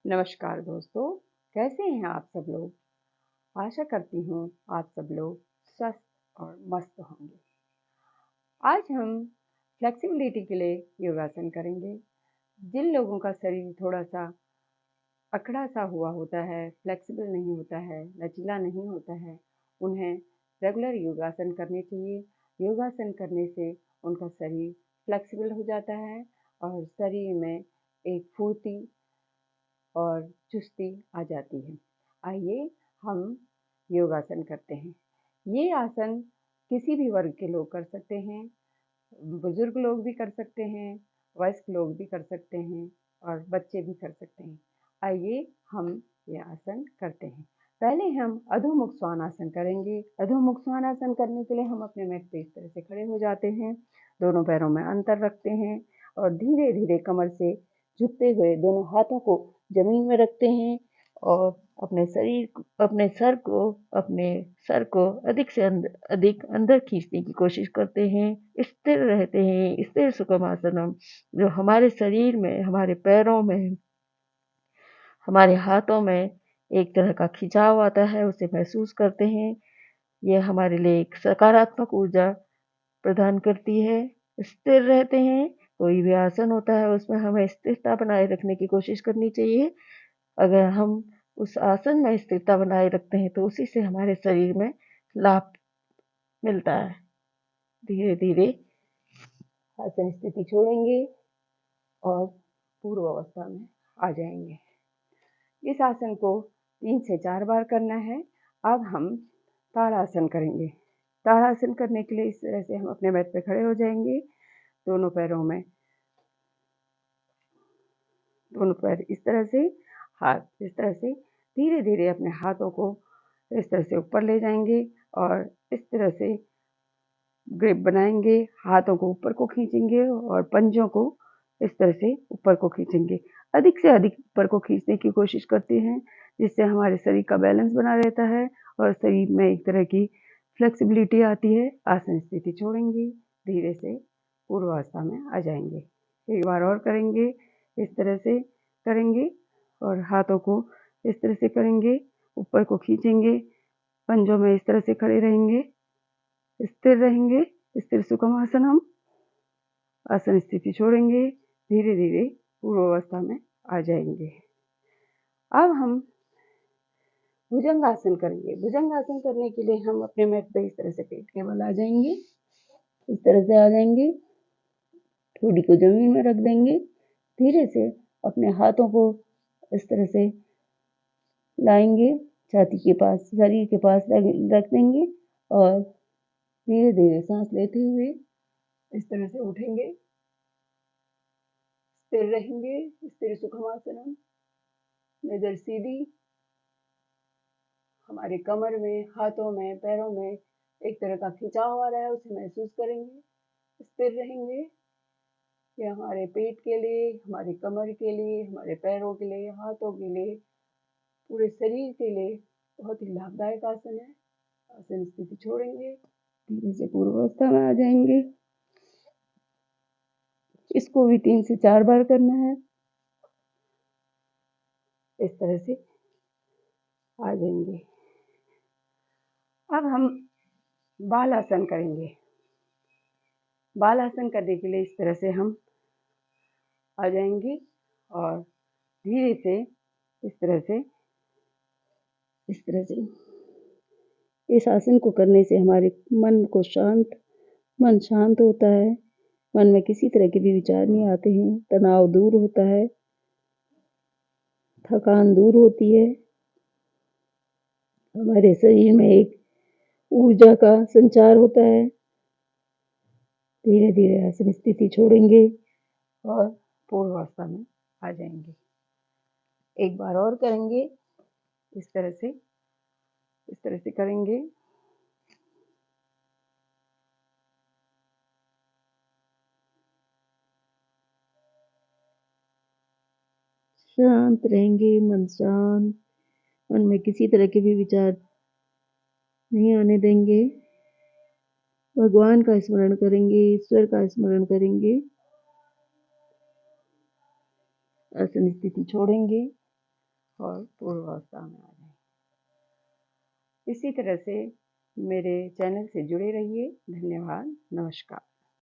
नमस्कार दोस्तों, कैसे हैं आप सब लोग। आशा करती हूँ आप सब लोग स्वस्थ और मस्त होंगे। आज हम फ्लेक्सिबिलिटी के लिए योगासन करेंगे। जिन लोगों का शरीर थोड़ा सा अकड़ा सा हुआ होता है, फ्लेक्सिबल नहीं होता है, लचीला नहीं होता है, उन्हें रेगुलर योगासन करने चाहिए। योगासन करने से उनका शरीर फ्लेक्सिबल हो जाता है और शरीर में एक फुर्ती और चुस्ती आ जाती है। आइए हम योगासन करते हैं। ये आसन किसी भी वर्ग के लोग कर सकते हैं, बुजुर्ग लोग भी कर सकते हैं, वयस्क लोग भी कर सकते हैं और बच्चे भी कर सकते हैं। आइए हम ये आसन करते हैं। पहले हम अधोमुख स्वानासन करेंगे। अधोमुख स्वानासन करने के लिए हम अपने मैट पे इस तरह से खड़े हो जाते हैं, दोनों पैरों में अंतर रखते हैं और धीरे धीरे कमर से झुकते हुए दोनों हाथों को जमीन में रखते हैं और अपने सर को अधिक से अधिक अंदर खींचने की कोशिश करते हैं। स्थिर रहते हैं। स्थिर सुखमासनम जो हमारे शरीर में, हमारे पैरों में, हमारे हाथों में एक तरह का खिंचाव आता है, उसे महसूस करते हैं। यह हमारे लिए एक सकारात्मक ऊर्जा प्रदान करती है। स्थिर रहते हैं। कोई भी आसन होता है उसमें हमें स्थिरता बनाए रखने की कोशिश करनी चाहिए। अगर हम उस आसन में स्थिरता बनाए रखते हैं तो उसी से हमारे शरीर में लाभ मिलता है। धीरे धीरे आसन स्थिति छोड़ेंगे और पूर्व अवस्था में आ जाएंगे। इस आसन को 3 से 4 बार करना है। अब हम ताड़ासन करेंगे। ताड़ासन करने के लिए इस तरह से हम अपने मैट पे खड़े हो जाएंगे। दोनों पैर इस तरह से, हाथ इस तरह से, धीरे धीरे अपने हाथों को इस तरह से ऊपर ले जाएंगे और इस तरह से ग्रिप बनाएंगे। हाथों को ऊपर को खींचेंगे और पंजों को इस तरह से ऊपर को खींचेंगे। अधिक से अधिक ऊपर को खींचने की कोशिश करते हैं, जिससे हमारे शरीर का बैलेंस बना रहता है और शरीर में एक तरह की फ्लेक्सिबिलिटी आती है। आसन स्थिति छोड़ेंगे, धीरे से पूर्वावस्था में आ जाएंगे। एक बार और करेंगे। इस तरह से करेंगे और हाथों को इस तरह से करेंगे, ऊपर को खींचेंगे, पंजों में इस तरह से खड़े रहेंगे, स्थिर रहेंगे। स्थिर सुखमासनम। आसन स्थिति छोड़ेंगे, धीरे धीरे पूर्वावस्था में आ जाएंगे। अब हम भुजंगासन करेंगे। भुजंगासन करने के लिए हम अपने मैट पे इस तरह से पेट के बल आ जाएंगे, इस तरह से आ जाएंगे, ठोड़ी को जमीन में रख देंगे। धीरे से अपने हाथों को इस तरह से लाएंगे, छाती के पास, शरीर के पास रख देंगे और धीरे धीरे सांस लेते हुए इस तरह से उठेंगे, स्थिर रहेंगे। स्थिर सुखमासनम। नजर सीधी। हमारे कमर में, हाथों में, पैरों में एक तरह का खिंचाव आ रहा है, उसे महसूस करेंगे। स्थिर रहेंगे। ये हमारे पेट के लिए, हमारे कमर के लिए, हमारे पैरों के लिए, हाथों के लिए, पूरे शरीर के लिए बहुत ही लाभदायक आसन है। आसन स्थिति छोड़ेंगे, धीरे से पूर्वावस्था में आ जाएंगे। इसको भी 3 से 4 बार करना है। इस तरह से आ जाएंगे। अब हम बालासन करेंगे। बालासन करने के लिए इस तरह से हम आ जाएंगे और धीरे से इस तरह से इस आसन को करने से हमारे मन शांत होता है। मन में किसी तरह के भी विचार नहीं आते हैं। तनाव दूर होता है, थकान दूर होती है। हमारे शरीर में एक ऊर्जा का संचार होता है। धीरे धीरे आसन स्थिति छोड़ेंगे और पूर्वावस्था में आ जाएंगे। एक बार और करेंगे। इस तरह से करेंगे। शांत रहेंगे, मन शांत। मन में किसी तरह के भी विचार नहीं आने देंगे। भगवान का स्मरण करेंगे, ईश्वर का स्मरण करेंगे। आसन स्थिति छोड़ेंगे और पूर्वावस्था में आ जाएँ। इसी तरह से मेरे चैनल से जुड़े रहिए। धन्यवाद, नमस्कार।